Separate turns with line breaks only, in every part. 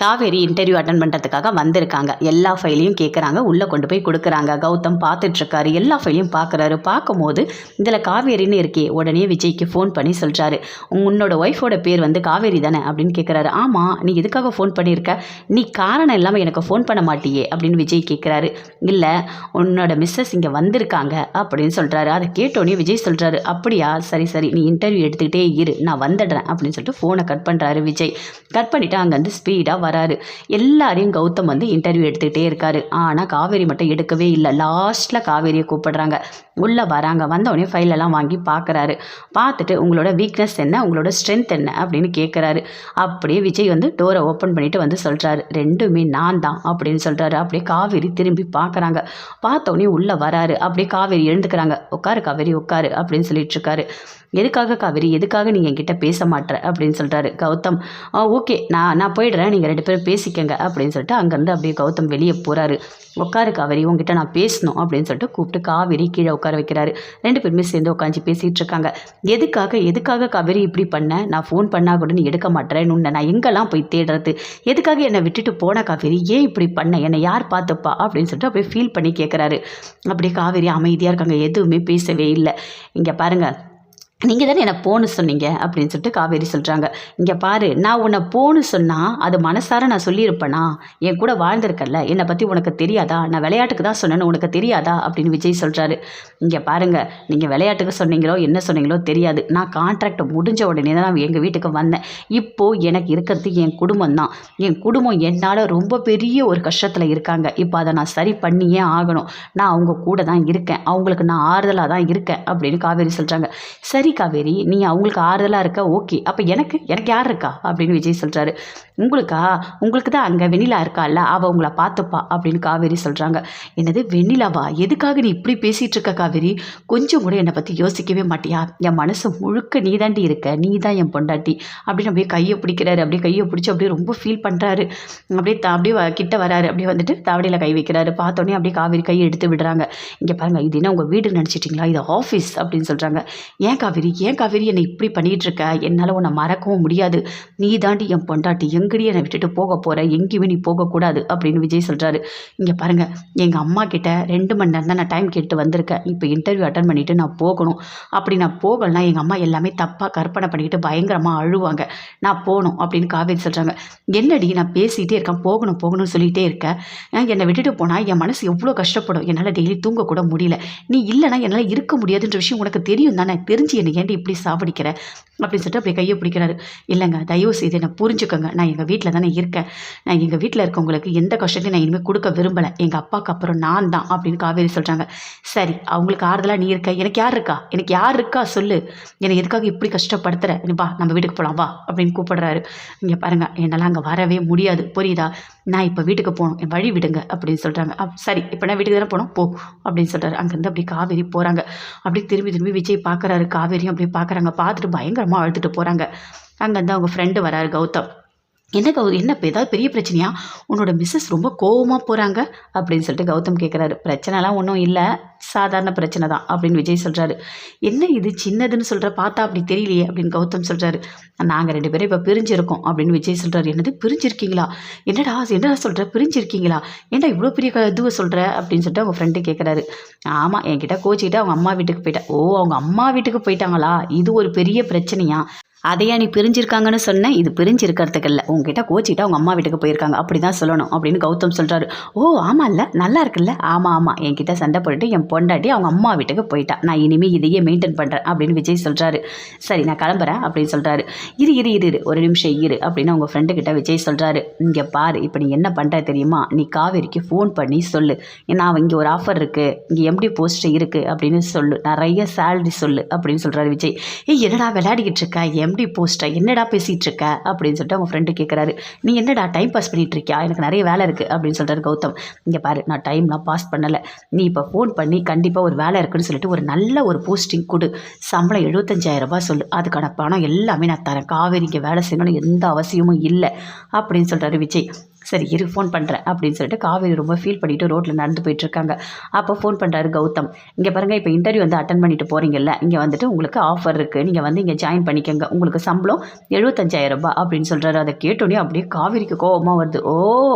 Kaveri interview attend பண்ணுறதுக்காக வந்திருக்காங்க. எல்லா ஃபைலையும் கேட்குறாங்க. உள்ளே கொண்டு போய் கொடுக்குறாங்க. கௌதம் பார்த்துட்ருக்காரு. எல்லா ஃபைலையும் பார்க்குறாரு. பார்க்கும்போது இதில் காவேரின்னு இருக்கே. உடனே விஜய்க்கு ஃபோன் பண்ணி சொல்கிறாரு, உன்னோட ஒய்ஃபோட பேர் வந்து காவேரி தானே அப்படின்னு கேட்குறாரு. ஆமாம், நீ எதுக்காக ஃபோன் பண்ணியிருக்க? நீ காரணம் இல்லாமல் எனக்கு ஃபோன் பண்ண மாட்டியே அப்படின்னு விஜய் கேட்குறாரு. இல்லை, உன்னோட மிஸ்ஸஸ் இங்கே வந்திருக்காங்க அப்படின்னு சொல்கிறாரு. அதை கேட்டோன்னே விஜய் சொல்கிறாரு, அப்படியா, சரி சரி, நீ இன்டர்வியூ எடுத்துக்கிட்டே இரு, நான் வந்துடுறேன் அப்படின்னு சொல்லிட்டு ஃபோனை கட் பண்ணுறாரு விஜய். கட் பண்ணிவிட்டு அங்கேருந்து ஸ்பீடாக வராரு. எல்லாரையும் கௌதம் வந்து இன்டர்வியூ எடுத்துக்கிட்டே இருக்காரு. ஆனால் காவேரி மட்டும் எடுக்கவே இல்லை. லாஸ்ட்டில் காவேரியை கூப்பிடுறாங்க. உள்ளே வராங்க. வந்தவொடனே ஃபைலெல்லாம் வாங்கி பார்க்குறாரு. பார்த்துட்டு உங்களோட வீக்னஸ் என்ன, உங்களோட ஸ்ட்ரென்த் என்ன அப்படின்னு கேட்குறாரு. அப்படியே விஜய் வந்து டோரை ஓப்பன் பண்ணிவிட்டு வந்து சொல்கிறாரு, ரெண்டுமே நான் தான் அப்படின்னு சொல்கிறாரு. அப்படியே காவேரி திரும்பி பார்க்குறாங்க. பார்த்தோன்னே உள்ளே வராரு. அப்படியே காவேரி எழுந்துக்கிறாங்க. உட்காரு காவேரி, உட்காரு அப்படின்னு சொல்லிட்டு இருக்காரு. எதுக்காக காவேரி, எதுக்காக நீங்கள் என்கிட்ட பேச மாட்டேற அப்படின்னு சொல்கிறாரு கௌதம். ஓகே, நான் போயிடுறேன், நீங்கள் 2 பேரும் பேசிக்கங்க அப்படின்னு சொல்லிட்டு அங்கேருந்து அப்படியே கௌதம் வெளியே போகிறாரு. உட்காரு காவேரி, உங்ககிட்ட நான் பேசணும் அப்படின்னு சொல்லிட்டு கூப்பிட்டு காவேரி கீழே உட்கார வைக்கிறாரு. 2 பேருமே சேர்ந்து உட்காந்து பேசிகிட்டு இருக்காங்க. எதுக்காக காவேரி இப்படி பண்ண? நான் ஃபோன் பண்ணால் கூட நீ எடுக்க மாட்டேறேன். உன்னை நான் எங்கெல்லாம் போய் தேடுறது? எதுக்காக என்னை விட்டுட்டு போன காவேரி? ஏன் இப்படி பண்ண? என்னை யார் பார்த்துப்பா அப்படின்னு சொல்லிட்டு அப்படியே ஃபீல் பண்ணி கேட்குறாரு. அப்படியே காவேரி அமைதியாக இருக்காங்க. எதுவுமே பேசவே இல்லை. இங்கே பாருங்கள், நீங்கள் தானே என்னை போன்னு சொன்னீங்க அப்படின்னு சொல்லிட்டு காவேரி சொல்கிறாங்க. இங்கே பாரு, நான் உன்னை போன்னு சொன்னால் அது மனசார நான் சொல்லியிருப்பேனா? என் கூட வாழ்ந்திருக்கல, என்னை பற்றி உனக்கு தெரியாதா? நான் விளையாட்டுக்கு தான் சொன்னேன்னு உனக்கு தெரியாதா அப்படின்னு விஜய் சொல்கிறாரு. இங்கே பாருங்கள், நீங்கள் விளையாட்டுக்கு சொன்னீங்களோ என்ன சொன்னீங்களோ தெரியாது. நான் கான்ட்ராக்ட் முடிஞ்ச உடனே தான் நான் எங்கள் வீட்டுக்கு வந்தேன். இப்போது எனக்கு இருக்கிறது என் குடும்பம் தான். என் குடும்பம் என்னால் ரொம்ப பெரிய ஒரு கஷ்டத்தில் இருக்காங்க. இப்போ அதை நான் சரி பண்ணியே ஆகணும். நான் அவங்க கூட தான் இருக்கேன், அவங்களுக்கு நான் ஆறுதலாக தான் இருக்கேன் அப்படின்னு காவேரி சொல்கிறாங்க. சரி காவேரி, நீ அவங்களுக்கு ஆறுதலாக இருக்க, ஓகே. அப்போ எனக்கு யார் இருக்கா அப்படின்னு விஜய் சொல்கிறாரு. உங்களுக்கு தான் அங்கே வெண்ணிலா இருக்கால்ல, அவள் உங்களை பார்த்துப்பா அப்படின்னு காவேரி சொல்கிறாங்க. என்னது வெண்ணிலாவா? எதுக்காக நீ இப்படி பேசிகிட்டு இருக்க காவேரி? கொஞ்சம் கூட என்னை பற்றி யோசிக்கவே மாட்டியா? என் மனசு முழுக்க நீ தாண்டி இருக்க, நீ தான் என் பொண்டாட்டி அப்படின்னு அப்படியே கையை பிடிக்கிறாரு. அப்படியே கையை பிடிச்சி அப்படியே ரொம்ப ஃபீல் பண்ணுறாரு. அப்படியே கிட்ட வராரு. அப்படியே வந்துட்டு தாவடியில் கை வைக்கிறாரு. பார்த்தோன்னே அப்படியே காவேரி கையை எடுத்து விடுறாங்க. இங்கே பாருங்கள், இது என்ன உங்கள் வீடு நினச்சிட்டிங்களா? இது ஆஃபீஸ் அப்படின்னு சொல்கிறாங்க. ஏன் காவேரி என்னை இப்படி பண்ணிகிட்டு இருக்க? என்னால் உன்னை மறக்கவும் முடியாது. நீ தாண்டி என் பொண்டாட்டி, எங்கடி என்னை விட்டுட்டு போக போகிற? எங்கேயுமே நீ போகக்கூடாது அப்படின்னு விஜய் சொல்கிறாரு. இங்கே பாருங்கள், எங்கள் அம்மா கிட்ட 2 மணி நேரம் தான் நான் டைம் கேட்டு வந்திருக்கேன். இப்போ இன்டர்வியூ அட்டன் பண்ணிவிட்டு நான் போகணும். அப்படி நான் போகலைன்னா எங்கள் அம்மா எல்லாமே தப்பாக கற்பனை பண்ணிக்கிட்டு பயங்கரமாக அழுவாங்க. நான் போகணும் அப்படின்னு காவேரி சொல்கிறாங்க. என்னடி, நான் பேசிகிட்டே இருக்கேன், போகணும்னு சொல்லிகிட்டே இருக்கேன். என்னை விட்டுட்டு போனால் என் மனசு எவ்வளோ கஷ்டப்படும். என்னால் டெய்லி தூங்கக்கூட முடியல. நீ இல்லைனா என்னால் இருக்க முடியாதுன்ற விஷயம் உனக்கு தெரியும் தானே? தெரிஞ்சு என்னை ஏன்டி இப்படி சாவடிக்கிற அப்படின்னு சொல்லிட்டு அப்படியே கையை பிடிக்கிறாரு. இல்லைங்க, தயவு செய்து என்னை புரிஞ்சுக்கோங்க. நான் எங்கள் வீட்டில் தானே இருக்கேன். நான் எங்கள் வீட்டில் இருக்கவங்களுக்கு எந்த கஷ்டத்தையும் நான் இனிமேல் கொடுக்க விரும்பலை. எங்கள் அப்பாவுக்கு அப்புறம் நான் தான் அப்படின்னு காவேரி சொல்கிறாங்க. சரி, அவங்களுக்கு ஆறுதலாக நீ இருக்க, எனக்கு யார் இருக்கா சொல்லு. என்னை எதுக்காக இப்படி கஷ்டப்படுத்துகிற? வா, நம்ம வீட்டுக்கு போகலாம் வா அப்படின்னு கூப்பிடுறாரு. இங்கே பாருங்கள், என்னால் அங்கே வரவே முடியாது, புரியுதா? நான் இப்போ வீட்டுக்கு போகணும், என் வழி விடுங்க அப்படின்னு சொல்கிறாங்க. சரி, இப்போ நான் வீட்டுக்கு தானே போகணும், போ அப்படின்னு சொல்கிறாரு. அங்கேருந்து அப்படி காவேரி போகிறாங்க. அப்படியே திரும்பி விஜய் பார்க்குறாரு. காவேரியும் அப்படியே பார்க்குறாங்க. பார்த்துட்டு பயங்கரமாக அழுதுட்டு போகிறாங்க. அங்கேருந்து அவங்க ஃப்ரெண்டு வராரு கௌதம். என்ன இப்போ ஏதாவது பெரிய பிரச்சனையா? உன்னோட மிஸ்ஸஸ் ரொம்ப கோவமாக போகிறாங்க அப்படின்னு சொல்லிட்டு கௌதம் கேட்குறாரு. பிரச்சனைலாம் ஒன்றும் இல்லை, சாதாரண பிரச்சனை தான் அப்படின்னு விஜய் சொல்கிறாரு. என்ன இது சின்னதுன்னு சொல்கிற, பார்த்தா அப்படி தெரியலையே அப்படின்னு கௌதம் சொல்கிறாரு. நாங்கள் 2 பேரும் இப்போ பிரிஞ்சிருக்கோம் அப்படின்னு விஜய் சொல்கிறாரு. என்னது பிரிஞ்சிருக்கீங்களா? என்னடா சொல்கிற, பிரிஞ்சிருக்கீங்களா? ஏன்டா இவ்வளோ பெரிய இதுவை சொல்கிற அப்படின்னு சொல்லிட்டு அவங்க ஃப்ரெண்டு கேட்குறாரு. ஆமாம், என்கிட்ட கோச்சிக்கிட்டு அவங்க அம்மா வீட்டுக்கு போயிட்டா. ஓ, அவங்க அம்மா வீட்டுக்கு போயிட்டாங்களா? இது ஒரு பெரிய பிரச்சனையா? அதையா நீ பிரிஞ்சிருக்காங்கன்னு சொன்னேன்? இது பிரிஞ்சிருக்கிறதுக்கு இல்லை, உங்ககிட்ட கோச்சிட்டு அவங்க அம்மா வீட்டுக்கு போயிருக்காங்க, அப்படி தான் சொல்லணும் அப்படின்னு கௌதம் சொல்கிறாரு. ஓ ஆமாம், இல்லை நல்லா இருக்குல்ல? ஆமாம், என்கிட்ட சண்டை போட்டுட்டு என் பொண்டாட்டி அவங்க அம்மா வீட்டுக்கு போயிட்டா. நான் இனிமேல் இதையே மெயின்டைன் பண்ணுறேன் அப்படின்னு விஜய் சொல்கிறாரு. சரி, நான் கிளம்புறேன் அப்படின்னு சொல்கிறாரு. இரு ஒரு நிமிஷம் இரு அப்படின்னு அவங்க ஃப்ரெண்டுக்கிட்ட விஜய் சொல்கிறாரு. இங்கே பாரு, இப்போ நீ என்ன பண்ணுற தெரியுமா? நீ காவேரிக்கு ஃபோன் பண்ணி சொல்லு, நான் இங்கே ஒரு ஆஃபர் இருக்குது, இங்கே எம்டி போஸ்ட் இருக்குது அப்படின்னு சொல்லு, நிறைய சேலரி சொல்லு அப்படின்னு சொல்கிறாரு விஜய். என்னடா விளையாடிக்கிட்டு இருக்கா? எம்டி போஸ்ட்டா? என்னடா பேசிகிட்டு இருக்க அப்படின்னு சொல்லிட்டு அவங்க ஃப்ரெண்டு கேட்குறாரு. நீ என்னடா டைம் பாஸ் பண்ணிகிட்டு இருக்கியா? எனக்கு நிறைய வேலை இருக்குது அப்படின்னு சொல்கிறாரு கௌதம். இங்கே பாரு, நான் டைம்லாம் பாஸ் பண்ணலை. நீ இப்போ ஃபோன் பண்ணி கண்டிப்பாக ஒரு வேலை இருக்குன்னு சொல்லிட்டு ஒரு நல்ல ஒரு போஸ்டிங் கொடு, சம்பளம் 75,000 ரூபாய் சொல்லு, அதுக்கான பணம் எல்லாமே நான் தரேன். காவேரிக்கு வேலை செய்யணும்னு எந்த அவசியமும் இல்லை அப்படின்னு சொல்கிறாரு விஜய். சரி இரு ஃபோன் பண்ணுறேன் அப்படின்னு சொல்லிட்டு காவேரி ரொம்ப ஃபீல் பண்ணிவிட்டு ரோட்டில் நடந்து போயிட்டுருக்காங்க. அப்போ ஃபோன் பண்ணுறாரு கௌதம். இங்கே பாருங்கள், இப்போ இன்டர்வியூ வந்து அட்டன் பண்ணிட்டு போகிறீங்கல்ல, இங்கே வந்துட்டு உங்களுக்கு ஆஃபர் இருக்குது, நீங்கள் வந்து இங்கே ஜாயின் பண்ணிக்கோங்க, உங்களுக்கு சம்பளம் 75,000 ரூபாய் அப்படின்னு சொல்கிறாரு. அதை கேட்டோன்னே அப்படியே காவேரிக்கு கோபமாக வருது. ஓ,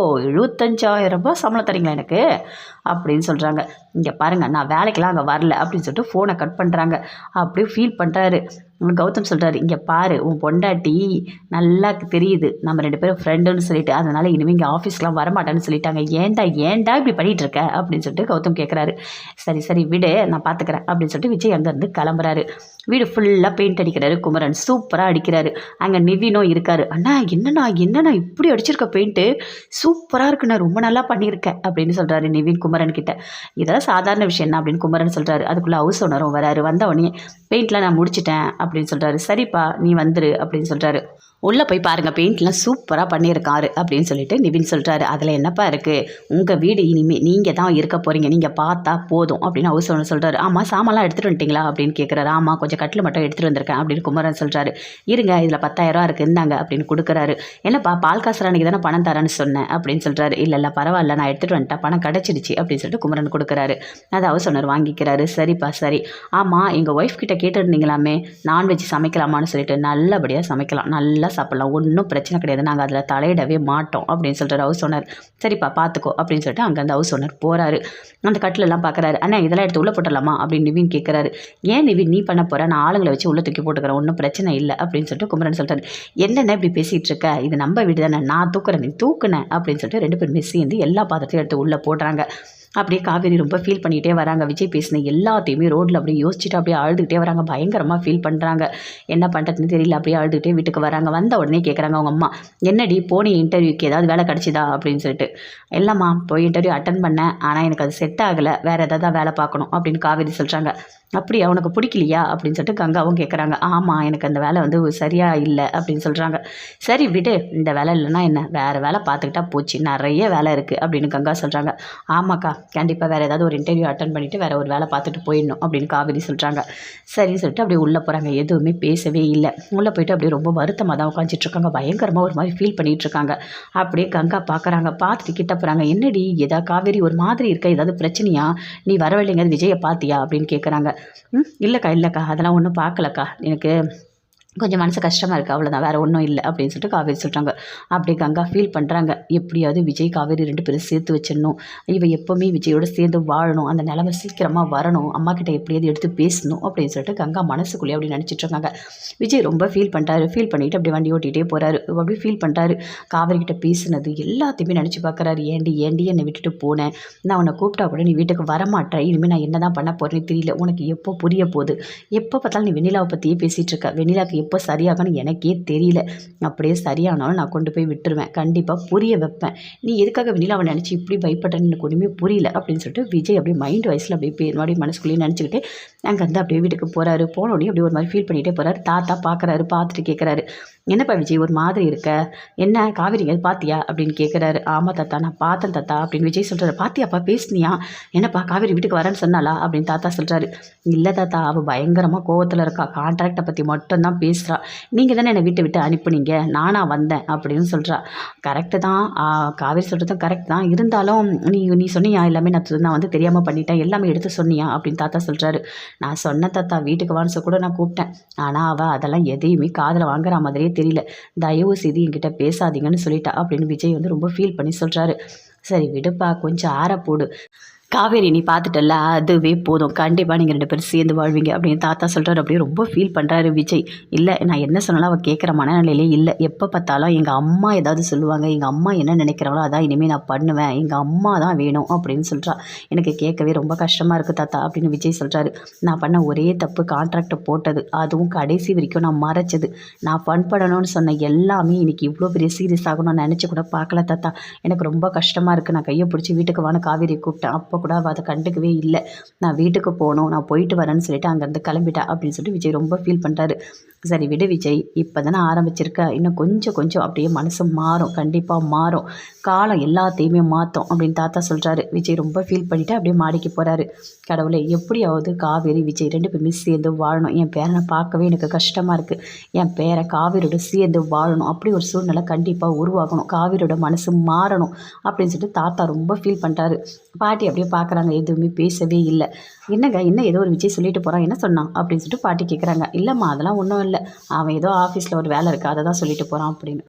75,000 ரூபாய் சம்பளம் தரீங்களா எனக்கு அப்படின்னு சொல்கிறாங்க. இங்கே பாருங்கள், நான் வேலைக்கெல்லாம் அங்கே வரல அப்படின்னு சொல்லிட்டு ஃபோனை கட் பண்ணுறாங்க. அப்படியே ஃபீல் பண்ணுறாரு. கௌதம் சொல்கிறாரு, இங்கே பாரு, உன் பொண்டாட்டி நல்லா தெரியுது நம்ம 2 பேரும் ஃப்ரெண்டுன்னு சொல்லிட்டு, அதனால் இனிமேல் இங்கே ஆஃபீஸ்க்கெலாம் வரமாட்டேன்னு சொல்லிட்டாங்க. ஏன்டா இப்படி பண்ணிகிட்டு இருக்க அப்படின்னு சொல்லிட்டு கௌதம் கேட்குறாரு. சரி விடு, நான் பார்த்துக்கிறேன் அப்படின்னு சொல்லிட்டு விஜய் அங்கேருந்து கிளம்புறாரு. வீடு ஃபுல்லாக பெயிண்ட் அடிக்கிறாரு குமரன், சூப்பராக அடிக்கிறாரு. அங்கே நிவினும் இருக்காரு. அண்ணா என்னண்ணா இப்படி அடிச்சிருக்க பெயிண்ட்டு, சூப்பராக இருக்குண்ணா, ரொம்ப நல்லா பண்ணியிருக்கேன் அப்படின்னு சொல்கிறாரு நிவின் குமரன் கிட்ட. இதெல்லாம் சாதாரண விஷயம் என்ன அப்படின்னு குமரன் சொல்கிறாரு. அதுக்குள்ளே ஹவுஸ் ஓனரும் வராரு. வந்த உடனே பெயிண்ட்லாம் நான் முடிச்சிட்டேன் அப்படின்னு சொல்கிறாரு. சரிப்பா நீ வந்துரு அப்படின்னு சொல்கிறாரு. உள்ளே போய் பாருங்கள், பெயிண்ட்லாம் சூப்பராக பண்ணியிருக்காரு அப்படின்னு சொல்லிட்டு நிவின் சொல்கிறாரு. அதில் என்னப்பா இருக்குது, உங்கள் வீடு இனிமேல் நீங்கள் தான் இருக்க போகிறீங்க, நீங்கள் பார்த்தா போதும் அப்படின்னு ஹவுஸ் ஓனர் சொல்கிறாரு. ஆமாம், சாமான்லாம் எடுத்துகிட்டு வந்துட்டிங்களா அப்படின்னு கேட்குறாரு. ஆமாம், கொஞ்சம் கட்டில் மட்டும் எடுத்துகிட்டு வந்திருக்கேன் அப்படின்னு குமரன் சொல்கிறாரு. இருங்க, இதில் 10,000 ரூபா இருக்குது, இருந்தாங்க அப்படின்னு கொடுக்குறாரு. என்னப்பா பால் காசு அன்றைக்கி தானே பணம் தரேன்னு சொன்னேன் அப்படின்னு சொல்கிறாரு. இல்லை பரவாயில்ல, நான் எடுத்துகிட்டு வந்துட்டேன், பணம் கிடச்சிடுச்சு அப்படின்னு சொல்லிட்டு குமரன் கொடுக்குறாரு. அதை ஹவுஸ் ஓனர் வாங்கிக்கிறாரு. சரிப்பா சரி. ஆமாம், எங்கள் ஒய்ஃப் கிட்ட கேட்டுருந்தீங்களாமே நான்வெஜ் சமைக்கலாமான்னு சொல்லிட்டு. நல்லபடியாக சமைக்கலாம், நல்லா சாப்பிட்லாம், ஒன்றும் பிரச்சனை கிடையாது, நாங்கள் அதில் தலையிடவே மாட்டோம் அப்படின்னு சொல்கிறார் ஹவுஸ் ஓனர். சரிப்பா பார்த்துக்கோ அப்படின்னு சொல்லிட்டு அங்கேருந்து ஹவுஸ் ஓனர் போகிறாரு. அந்த கட்டிலெல்லாம் பார்க்குறாரு. அண்ணா இதெல்லாம் எடுத்து உள்ளே போட்டுடலாமா அப்படின்னு நிவின் கேட்குறாரு. ஏன் நிவின் நீ பண்ண போகிற, நான் ஆளுங்களை வச்சு உள்ளே தூக்கி போட்டுக்கிறேன், ஒன்றும் பிரச்சனை இல்லை அப்படின்னு சொல்லிட்டு குமரன் சொல்கிறாரு. என்னென்ன இப்படி பேசிகிட்டு இருக்க, இது நம்ம வீடு தானே, நான் தூக்குறேன் நீ தூக்குனேன் அப்படின்னு சொல்லிட்டு 2 பேருமே சேர்ந்து எல்லா பாத்திரத்தையும் எடுத்து உள்ளே போடுறாங்க. அப்படியே காவேரி ரொம்ப ஃபீல் பண்ணிகிட்டே வராங்க. விஜய் பேசின எல்லாத்தையுமே ரோட்டில் அப்படியே யோசிச்சுட்டு அப்படியே அழுதுகிட்டே வராங்க. பயங்கரமாக ஃபீல் பண்ணுறாங்க. என்ன பண்ணுறதுன்னு தெரியல. அப்படியே அழுதுகிட்டே வீட்டுக்கு வராங்க. வந்த உடனே கேட்குறாங்க அவங்க அம்மா, என்னடி போனி இன்டர்வியூக்கு ஏதாவது வேலை கிடச்சிதா அப்படின்னு சொல்லிட்டு. இல்லைம்மா, போய் இன்டர்வியூ அட்டன் பண்ணேன், ஆனால் எனக்கு அது செட் ஆகலை, வேறு ஏதாவது வேலை பார்க்கணும் அப்படின்னு காவேரி சொல்கிறாங்க. அப்படியா, உனக்கு பிடிக்கலையா அப்படின்னு சொல்லிட்டு கங்காவும் கேட்குறாங்க. ஆமாம், எனக்கு அந்த வேலை வந்து சரியாக இல்லை அப்படின்னு சொல்கிறாங்க. சரி விடு, இந்த வேலை இல்லைன்னா என்ன, வேறு வேலை பார்த்துக்கிட்டா போச்சு, நிறைய வேலை இருக்குது அப்படின்னு கங்கா சொல்கிறாங்க. ஆமாக்கா, கண்டிப்பாக வேறு ஏதாவது ஒரு இன்டர்வியூ அட்டன் பண்ணிவிட்டு வேறு ஒரு வேலை பார்த்துட்டு போயிடணும் அப்படின்னு காவேரி சொல்கிறாங்க. சரின்னு சொல்லிட்டு அப்படியே உள்ளே போகிறாங்க. எதுவுமே பேசவே இல்லை. உள்ளே போயிட்டு அப்படியே ரொம்ப வருத்தமாக தான் உட்காந்துட்ருக்காங்க. பயங்கரமாக ஒரு மாதிரி ஃபீல் பண்ணிகிட்ருக்காங்க. அப்படியே கங்கா பார்க்குறாங்க. பார்த்துட்டு கிட்ட போகிறாங்க. என்னடி ஏதாவது காவேரி ஒரு மாதிரி இருக்க, ஏதாவது பிரச்சனையா, நீ வரவில்லைங்க விஜயை பார்த்தியா அப்படின்னு கேட்குறாங்க. இல்லைக்கா அதெல்லாம் ஒன்றும் பார்க்கலக்கா, எனக்கு கொஞ்சம் மனசு கஷ்டமாக இருக்குது, அவ்வளோதான், வேறு ஒன்றும் இல்லை அப்படின்னு சொல்லிட்டு காவேரி சொல்கிறாங்க. அப்படியே கங்கா ஃபீல் பண்ணுறாங்க. எப்படியாவது விஜய் காவேரி 2 பேரும் சேர்த்து வச்சிடணும், இவ எப்போவுமே விஜயோட சேர்ந்து வாழணும், அந்த நிலைமை சீக்கிரமாக வரணும், அம்மா கிட்ட எப்படியாவது எடுத்து பேசணும் அப்படின்னு சொல்லிட்டு கங்கா மனசுக்குள்ளேயே அப்படி நினச்சிட்ருக்காங்க. விஜய் ரொம்ப ஃபீல் பண்ணிட்டாரு. ஃபீல் பண்ணிவிட்டு அப்படி வண்டி ஓட்டிகிட்டே போகிறாரு. அப்படி ஃபீல் பண்ணிட்டாரு. காவேரி கிட்ட பேசுனது எல்லாத்தையுமே நினச்சி பார்க்குறாரு. ஏண்டி என்னை விட்டுட்டு போனேன், நான் உன்னை கூப்பிட்டா கூட நீ வீட்டுக்கு வரமாட்டேன், இனிமேல் நான் என்ன தான் பண்ண போகிறேன்னு தெரியல, உனக்கு எப்போ புரிய போகுது, எப்போ பார்த்தாலும் நீ வெண்ணிலாவை பற்றியே பேசிகிட்டு இருக்க, வெண்ணிலாவுக்கு எப்போ சரியாகணும் எனக்கே தெரியல, அப்படியே சரியானாலும் நான் கொண்டு போய் விட்டுருவேன், கண்டிப்பாக புரிய வைப்பேன், நீ எதுக்காக வெண்ணிலாவை நினச்சி இப்படி பயப்பட்டேன்னு எனக்கு ஒன்றுமே புரியல அப்படின்னு சொல்லிட்டு விஜய் அப்படியே மைண்ட் வைஸில் அப்படியே மறுபடியும் மனசுக்குள்ளேயே நினச்சிக்கிட்டு அங்கே வந்து அப்படியே வீட்டுக்கு போகிறாரு. போனோடனே அப்படியே ஒரு மாதிரி ஃபீல் பண்ணிகிட்டே போகிறாரு. தாத்தா பார்க்குறாரு. பார்த்துட்டு கேட்குறாரு, என்னப்பா விஜய் ஒரு மாதிரி இருக்க, என்ன காவேரிங்க பார்த்தியா அப்படின்னு கேட்குறாரு. ஆமாம் தாத்தா, நான் பார்த்தேன் தாத்தா அப்படின்னு விஜய் சொல்கிறாரு. பார்த்தியாப்பா, பேசுனியா, என்னப்பா காவேரி வீட்டுக்கு வரேன்னு சொன்னாலா அப்படின்னு தாத்தா சொல்கிறாரு. இல்லை தாத்தா, அவள் பயங்கரமாக கோவத்தில் இருக்கா, கான்ட்ராக்டை பற்றி மட்டும்தான் பேசுகிறா, நீங்கள் தானே என்னை வீட்டை விட்டு அனுப்புனீங்க, நானாக வந்தேன் அப்படின்னு சொல்கிறா. கரெக்டு தான், காவேரி சொல்கிறதும் கரெக்ட் தான், இருந்தாலும் நீ சொன்னியா எல்லாமே, நான் வந்து தெரியாமல் பண்ணிட்டேன், எல்லாமே எடுத்து சொன்னியா அப்படின்னு தாத்தா சொல்கிறாரு. நான் சொன்னேன் தாத்தா, வீட்டுக்கு வான்னு கூட நான் கூப்பிட்டேன், ஆனால் அவள் அதெல்லாம் எதையுமே காதில் வாங்குற மாதிரியே தெரியல, தயவு செய்து என்கிட்ட பேசாதீங்கன்னு சொல்லிட்டா அப்படின்னு விஜய் வந்து ரொம்ப ஃபீல் பண்ணி சொல்கிறாரு. சரி விடுப்பா, கொஞ்சம் ஆற போடு, காவேரி நீ பார்த்துட்டல, அதுவே போதும், கண்டிப்பாக நீங்கள் 2 பேரும் சேர்ந்து வாழ்வீங்க அப்படின்னு தாத்தா சொல்கிறாரு. அப்படியே ரொம்ப ஃபீல் பண்ணுறாரு விஜய். இல்லை, நான் என்ன சொன்னாலும் அவள் கேட்குற மனநிலையிலே இல்லை, எப்போ பார்த்தாலும் எங்கள் அம்மா ஏதாவது சொல்லுவாங்க, எங்கள் அம்மா என்ன நினைக்கிறாங்களோ அதான் இனிமேல் நான் பண்ணுவேன், எங்கள் அம்மா தான் வேணும் அப்படின்னு சொல்கிறா. எனக்கு கேட்கவே ரொம்ப கஷ்டமாக இருக்குது தாத்தா அப்படின்னு விஜய் சொல்கிறாரு. நான் பண்ண ஒரே தப்பு கான்ட்ராக்டை போட்டது, அதுவும் கடைசி வரைக்கும் நான் மறைச்சது, நான் ஃபன் பண்ணணும்னு சொன்ன எல்லாமே இன்றைக்கி இவ்வளோ பெரிய சீரியஸ் ஆகணும்னு நினச்சி கூட பார்க்கல தாத்தா, எனக்கு ரொம்ப கஷ்டமாக இருக்குது, நான் கையை பிடிச்சி வீட்டுக்கு வான்னு காவேரி கூப்பிட்டேன், அப்போ கூட அவள் அதை கண்டுக்கவே இல்லை. நான் வீட்டுக்கு போகணும், நான் போயிட்டு வரேன்னு சொல்லிட்டு அங்கேருந்து கிளம்பிட்டா அப்படின்னு சொல்லிட்டு விஜய் ரொம்ப ஃபீல் பண்ணுறாரு. சரி விடு விஜய், இப்போ தானே ஆரம்பிச்சிருக்க, இன்னும் கொஞ்சம் கொஞ்சம் அப்படியே மனசு மாறும், கண்டிப்பாக மாறும், காலம் எல்லாத்தையுமே மாற்றும் அப்படின்னு தாத்தா சொல்கிறாரு. விஜய் ரொம்ப ஃபீல் பண்ணிவிட்டு அப்படியே மாடிக்கு போகிறாரு. கடவுளே, எப்படியாவது காவேரி விஜய் 2 பேருமே சேர்ந்து வாழணும். என் பேரனை பார்க்கவே எனக்கு கஷ்டமாக இருக்குது. என் பேரன் காவேரியோட சேர்ந்து வாழணும். அப்படி ஒரு சூழ்நிலை கண்டிப்பாக உருவாகணும். காவேரியோட மனசு மாறணும் அப்படின்னு சொல்லிட்டு தாத்தா ரொம்ப ஃபீல் பண்ணுறாரு. பாட்டி அப்படியே பார்க்குறாங்க, எதுவுமே பேசவே இல்லை. என்னங்க, என்ன ஏதோ ஒரு விஜய் சொல்லிட்டு போகிறான், என்ன சொன்னான் அப்படின்னு சொல்லிட்டு பாட்டி கேட்குறாங்க. இல்லைம்மா, அதெல்லாம் ஒன்றும் இல்லை, அவன் ஏதோ ஆஃபீஸில் ஒரு வேலை இருக்குது, அதை தான் சொல்லிட்டு போகிறான் அப்படின்னு.